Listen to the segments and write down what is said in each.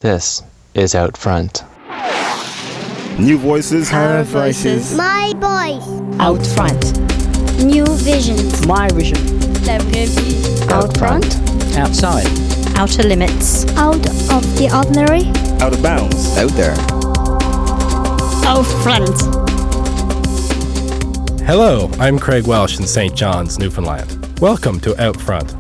This is Outfront. New voices. Our voices. My voice. Outfront. New visions. My vision. La vraie vie. Outfront. Outside. Outer limits. Out of the ordinary. Out of bounds. Out there. Outfront. Hello, I'm Craig Welsh in St. John's, Newfoundland. Welcome to Outfront.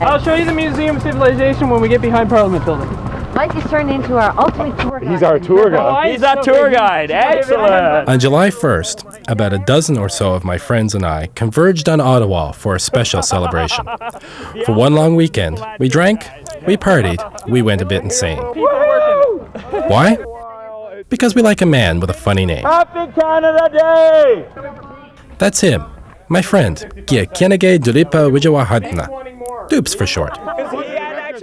I'll show you the Museum of Civilization when we get behind Parliament Building. Mike has turned into our ultimate tour guide. He's our tour guide. He's our tour guide. Excellent. On July 1st, about a dozen or so of my friends and I converged on Ottawa for a special celebration. For one long weekend, we drank, we partied, we went a bit insane. Why? Because we like a man with a funny name. Happy Canada Day! That's him, my friend, Duleepa Dups for short.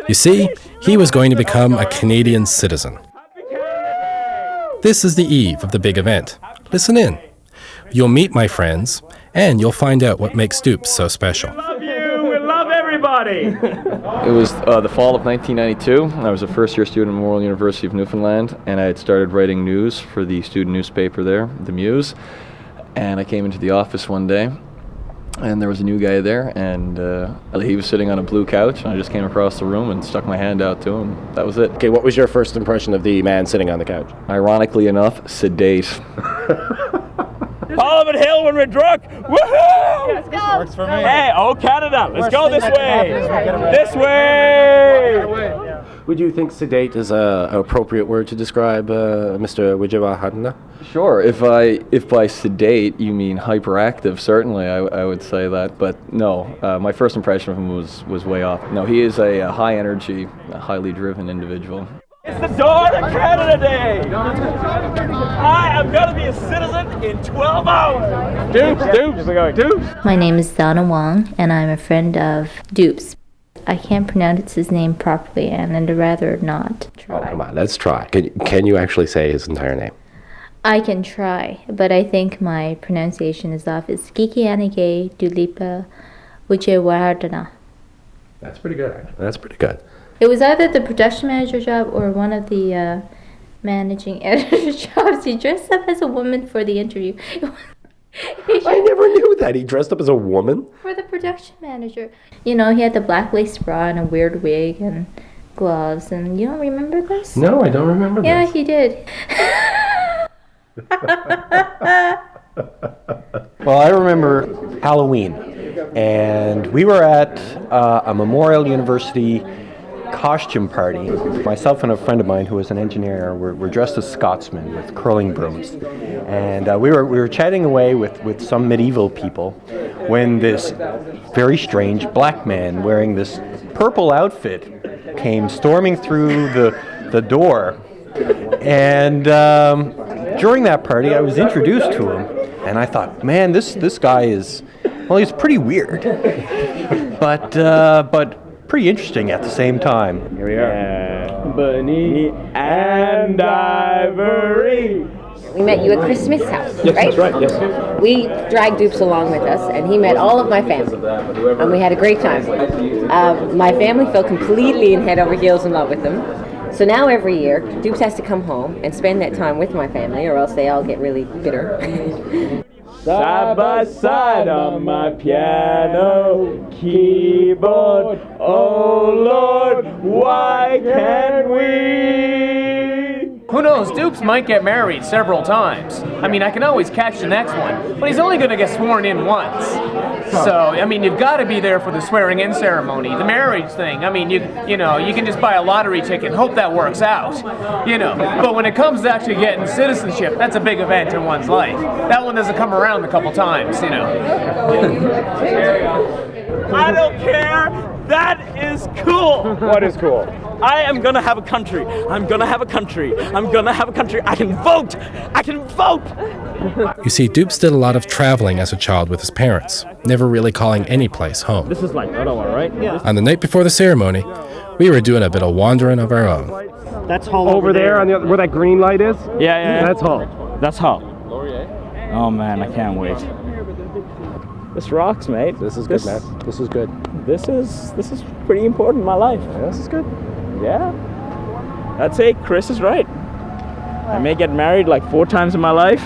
You see, he was going to become a Canadian citizen. This is the eve of the big event. Listen in. You'll meet my friends, and you'll find out what makes Dups so special. We love you! We love everybody! It was the fall of 1992. I was a first-year student at Memorial University of Newfoundland, and I had started writing news for the student newspaper there, The Muse. And I came into the office one day, and there was a new guy there, and he was sitting on a blue couch, and I just came across the room and stuck my hand out to him. That was it. Okay, what was your first impression of the man sitting on the couch? Ironically enough, sedate. Parliament Hill when we're drunk! Woohoo! Let's go! Works for me. Hey, oh Canada, let's go this way! This way! Would you think sedate is an appropriate word to describe Mr. Wijawahadna? Sure, if by sedate you mean hyperactive, certainly I would say that, but no, my first impression of him was way off. No, he is a high-energy, highly driven individual. It's the dawn of Canada Day! I am going to be a citizen in 12 hours! Dups! My name is Donna Wong, and I'm a friend of Dups. I can't pronounce his name properly, and I'd rather not try. Oh, come on, let's try. Can you actually say his entire name? I can try, but I think my pronunciation is off. It's Kikianige Duleepa Wijawahadna. That's pretty good, actually. That's pretty good. It was either the production manager job or one of the managing editor jobs. He dressed up as a woman for the interview. I never knew that. He dressed up as a woman? For the production manager. You know, he had the black lace bra and a weird wig and gloves. And you don't remember this? No, I don't remember this. Yeah, he did. Well, I remember Halloween. And we were at a Memorial University costume party. Myself and a friend of mine who was an engineer were dressed as Scotsmen with curling brooms, and we were chatting away with some medieval people when this very strange black man wearing this purple outfit came storming through the door, and during that party I was introduced to him, and I thought, man, this guy is, well, he's pretty weird, but pretty interesting at the same time. Here we are. Bunny and Ivory. We met you at Chris Smith's house, Yes, right? that's right, yes. We dragged Dups along with us, and he met all of my family, and we had a great time. My family fell completely in head over heels in love with him. So now every year, Dups has to come home and spend that time with my family, or else they all get really bitter. Side by side on my piano keyboard. Oh Lord, why can't we? Who knows? Dups might get married several times. I mean, I can always catch the next one, but he's only going to get sworn in once. So, I mean, you've got to be there for the swearing-in ceremony, the marriage thing. I mean, you know, you can just buy a lottery ticket and hope that works out, you know. But when it comes to actually getting citizenship, that's a big event in one's life. That one doesn't come around a couple times, you know. I don't care. That is cool. What is cool? I am gonna have a country. I'm gonna have a country. I'm gonna have a country. I can vote. I can vote. You see, Dups did a lot of traveling as a child with his parents, never really calling any place home. This is like Ottawa, right? Yeah. On the night before the ceremony, we were doing a bit of wandering of our own. That's Hull Over there on the other, where that green light is? Yeah. That's Hull. That's Hull. Oh man, I can't wait. This rocks, mate. This is good, man. This is good. This is pretty important in my life. Yeah, this is good. Yeah. I'd say Chris is right. I may get married like 4 times in my life.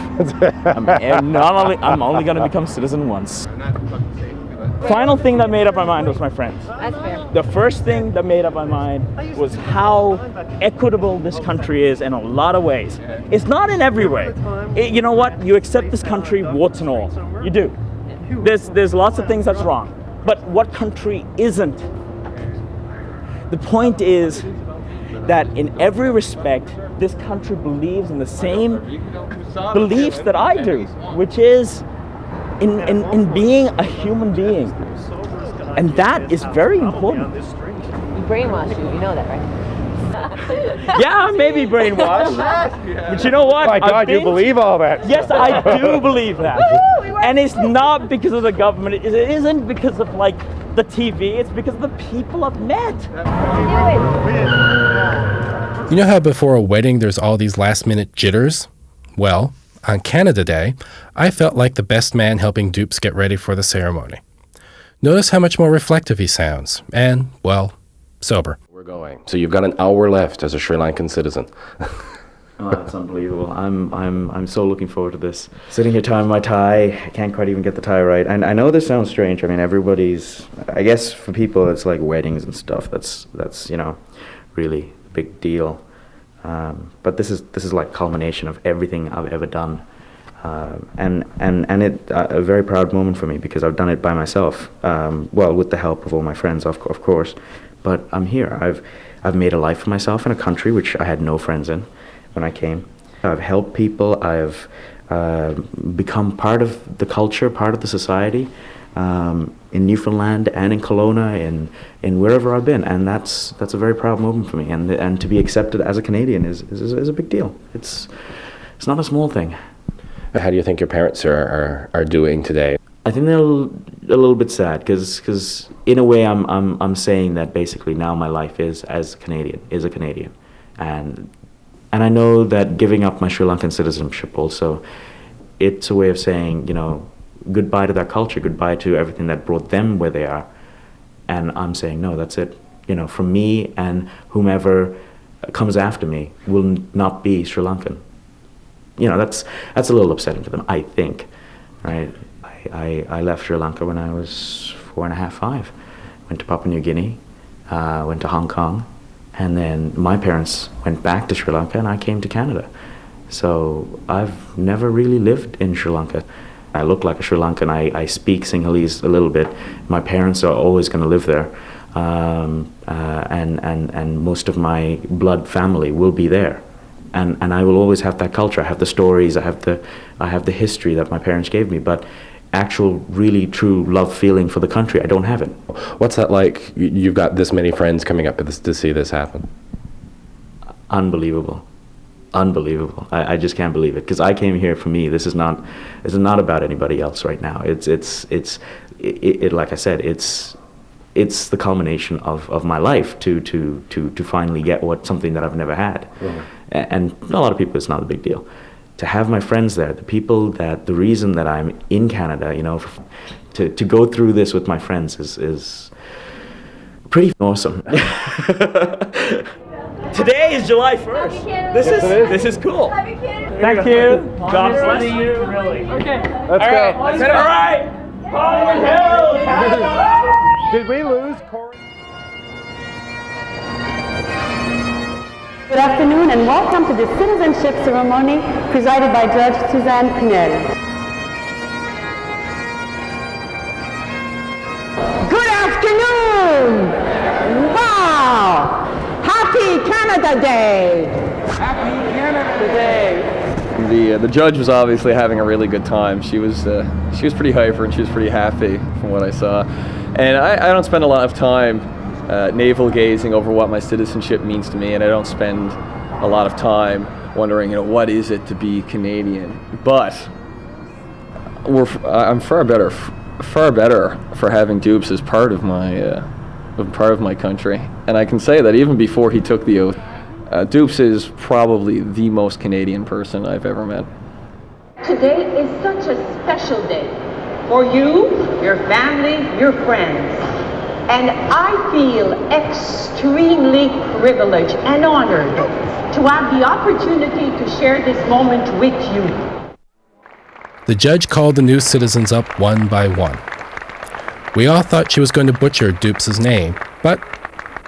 I'm only going to become citizen once. Final thing that made up my mind was my friends. That's fair. The first thing that made up my mind was how equitable this country is in a lot of ways. It's not in every way. You know what? You accept this country, warts and all. You do. There's lots of things that's wrong. But what country isn't? The point is that in every respect, this country believes in the same beliefs that I do, which is in being a human being. And that is very important. We brainwash you know that, right? Yeah, I may be brainwashed, but you know what? My God, you believe all that? Yes, I do believe that. And it's not because of the government. It isn't because of like the TV. It's because of the people I've met. You know how before a wedding there's all these last-minute jitters? Well, on Canada Day, I felt like the best man helping Dups get ready for the ceremony. Notice how much more reflective he sounds, and, well, sober. We're going. So you've got an hour left as a Sri Lankan citizen. Oh, that's unbelievable. I'm so looking forward to this. Sitting here tying my tie, I can't quite even get the tie right. And I know this sounds strange. I mean, I guess for people it's like weddings and stuff. That's really a big deal. But this is like culmination of everything I've ever done. And it a very proud moment for me because I've done it by myself. Well, with the help of all my friends, of course. But I'm here. I've made a life for myself in a country which I had no friends in when I came. I've helped people. I've become part of the culture, part of the society, in Newfoundland and in Kelowna, in wherever I've been, and that's a very proud moment for me. And to be accepted as a Canadian is a big deal. It's not a small thing. How do you think your parents are doing today? I think they're a little bit sad because in a way I'm saying that basically now my life is a Canadian, and I know that giving up my Sri Lankan citizenship also, it's a way of saying, goodbye to that culture, goodbye to everything that brought them where they are. And I'm saying, no, that's it. From me and whomever comes after me will not be Sri Lankan. That's a little upsetting to them, I think, right? I left Sri Lanka when I was 4.5, 5. Went to Papua New Guinea, went to Hong Kong, and then my parents went back to Sri Lanka and I came to Canada. So I've never really lived in Sri Lanka. I look like a Sri Lankan. I speak Sinhalese a little bit. My parents are always going to live there, and most of my blood family will be there, and I will always have that culture. I have the stories. I have the history that my parents gave me. But actual, really true love feeling for the country, I don't have it. What's that like? You've got this many friends coming up to see this happen. Unbelievable. I just can't believe it because I came here for me. This is not about anybody else right now. It's like I said, it's the culmination of my life to finally get something that I've never had. Mm-hmm. And a lot of people, it's not a big deal. To have my friends there, the reason that I'm in Canada, to go through this with my friends is pretty awesome. Today is July 1st. This is cool. Thank you. God bless you. Really. Okay. Let's go. All right. Hollywood Hills. Did we lose Corey? Good afternoon and welcome to the Citizenship ceremony presided by Judge Dups and Canada. Good afternoon! Wow! Happy Canada Day! Happy Canada Day! The judge was obviously having a really good time. She was pretty hyper and she was pretty happy from what I saw. And I don't spend a lot of time navel gazing over what my citizenship means to me, and I don't spend a lot of time wondering, what is it to be Canadian. But I'm far better for having Dups as part of my country, and I can say that even before he took the oath, Dups is probably the most Canadian person I've ever met. Today is such a special day for you, your family, your friends. And I feel extremely privileged and honored to have the opportunity to share this moment with you. The judge called the new citizens up one by one. We all thought she was going to butcher Dups' name, but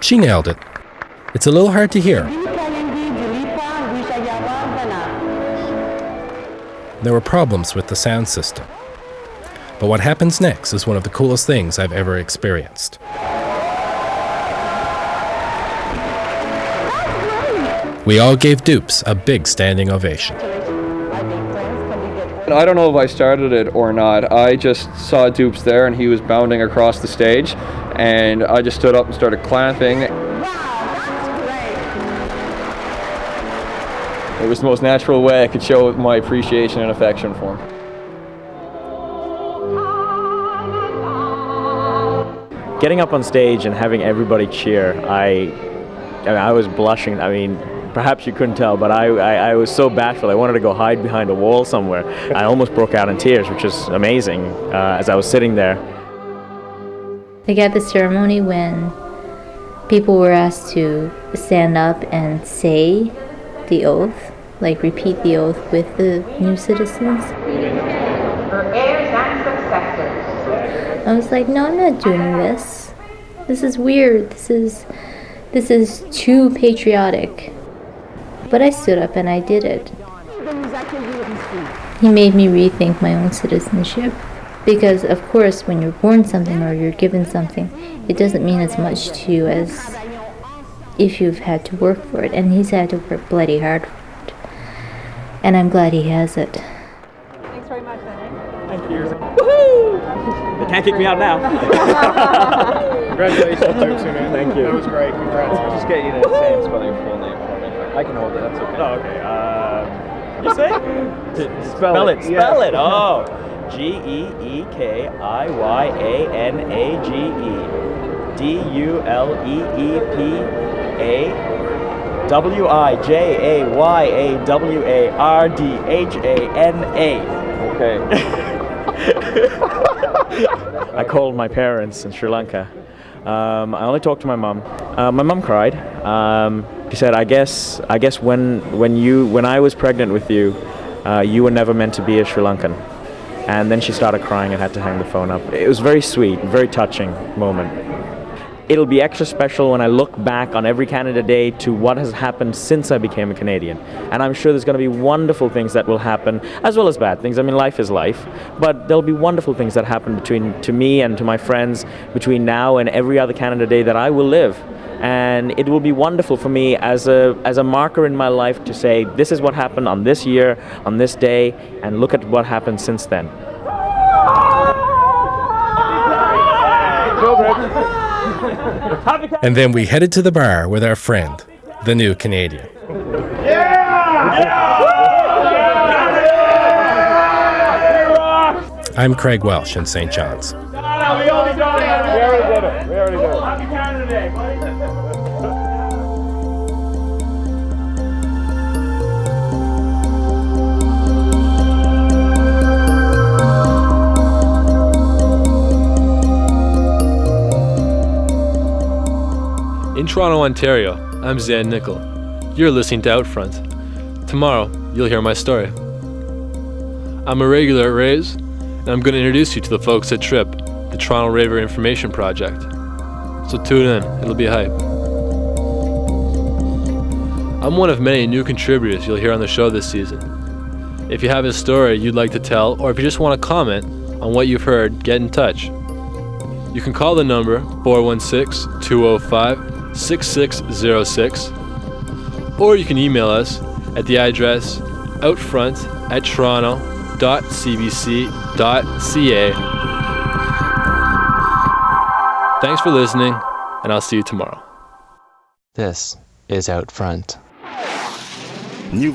she nailed it. It's a little hard to hear. There were problems with the sound system. But what happens next is one of the coolest things I've ever experienced. We all gave Dups a big standing ovation. I don't know if I started it or not. I just saw Dups there and he was bounding across the stage and I just stood up and started clapping. It was the most natural way I could show my appreciation and affection for him. Getting up on stage and having everybody cheer, I was blushing. I mean, perhaps you couldn't tell, but I was so bashful. I wanted to go hide behind a wall somewhere. I almost broke out in tears, which is amazing as I was sitting there. Like at the ceremony when people were asked to stand up and say the oath, like repeat the oath with the new citizens. For heirs and successors. I was like, no, I'm not doing this. This is weird. This is too patriotic. But I stood up and I did it. He made me rethink my own citizenship. Because, of course, when you're born something or you're given something, it doesn't mean as much to you as if you've had to work for it. And he's had to work bloody hard for it. And I'm glad he has it. Thanks very much, Benny. Thank you. Woohoo! They can't kick me out now. Congratulations, Dups, man. Thank you. That was great. Congrats. I'll just get you to say and spell your full name for me. I can hold it, that's okay. Oh, okay. You say? Spell it. Yeah. Spell it. Oh. GEEKIYANAGE DULEEPAWIJAYAWARDHANA. Okay. I called my parents in Sri Lanka. I only talked to my mom. My mom cried. She said, "I guess when I was pregnant with you, you were never meant to be a Sri Lankan." And then she started crying and had to hang the phone up. It was very sweet, very touching moment. It'll be extra special when I look back on every Canada Day to what has happened since I became a Canadian. And I'm sure there's going to be wonderful things that will happen, as well as bad things. I mean, life is life. But there'll be wonderful things that happen to me and to my friends between now and every other Canada Day that I will live. And it will be wonderful for me as a marker in my life to say, this is what happened on this year, on this day, and look at what happened since then. And then we headed to the bar with our friend, the new Canadian. I'm Craig Welsh in St. John's. We already did it. Happy Canada Day, buddy. In Toronto, Ontario, I'm Zan Nickel. You're listening to Outfront. Tomorrow, you'll hear my story. I'm a regular at Raves, and I'm going to introduce you to the folks at TRIP, the Toronto Raver Information Project. So tune in, it'll be hype. I'm one of many new contributors you'll hear on the show this season. If you have a story you'd like to tell, or if you just want to comment on what you've heard, get in touch. You can call the number 416-205-6606, or you can email us at the address outfront@toronto.cbc.ca. Thanks for listening, and I'll see you tomorrow. This is Outfront. New